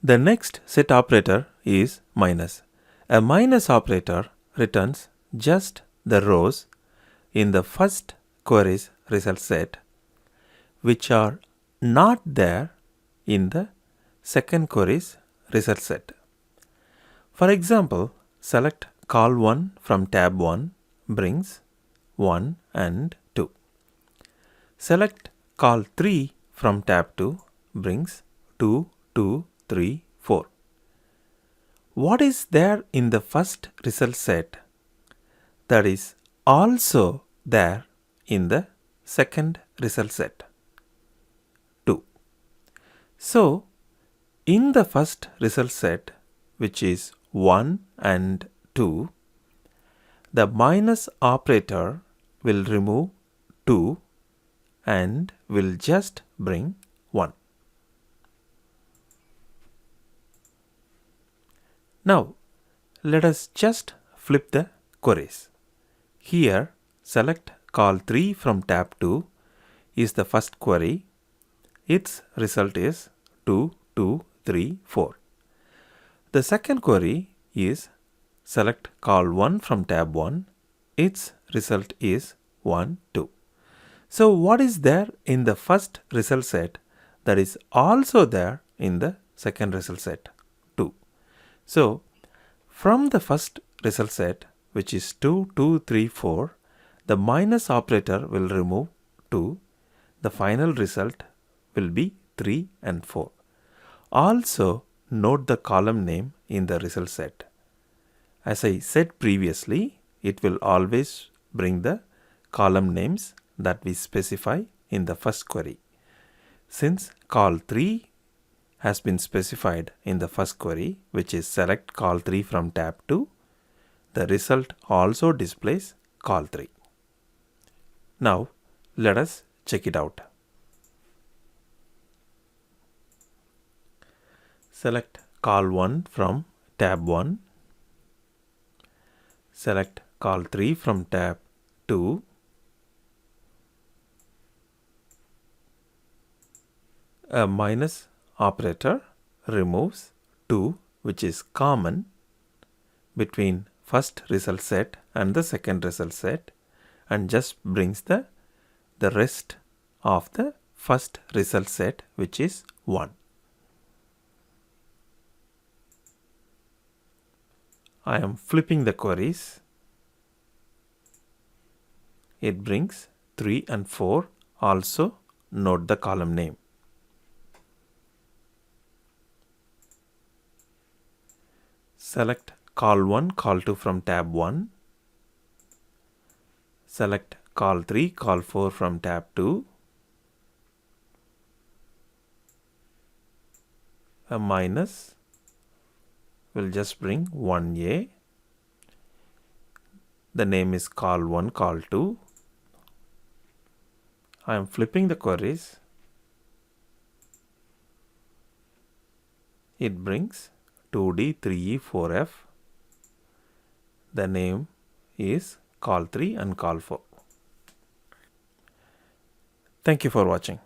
The next set operator is minus. A minus operator returns just the rows in the first query's result set which are not there in the second query's result set. For example, select col1 from tab 1 brings 1 and 2. Select col3 from tab 2 brings 2, 2, 3, 4. What is there in the first result set that is also there in the second result set? 2. So, in the first result set, which is 1 and 2, the minus operator will remove 2 and will just bring 1. Now, let us just flip the queries. Here, select col3 from tab 2 is the first query. Its result is 2, 2, 3, 4. The second query is select col1 from tab 1. Its result is 1, 2. So, what is there in the first result set that is also there in the second result set? 2. So, from the first result set, which is 2, 2, 3, 4, the minus operator will remove 2. The final result will be 3 and 4. Also, note the column name in the result set. As I said previously, it will always bring the column names that we specify in the first query. Since col3 has been specified in the first query, which is select col3 from tab 2, the result also displays col3. Now, let us check it out. Select col1 from tab 1. Select col3 from tab 2. A minus operator removes 2, which is common between first result set and the second result set, and just brings the rest of the first result set, which is 1. I am flipping the queries. It brings 3 and 4. Also note the column name. Select col1, col2 from tab 1. Select col3, col4 from tab 2. A minus will just bring 1a. The name is col1, col2. I am flipping the queries. It brings 2d, 3e, 4f. The name is col3 and col4. Thank you for watching.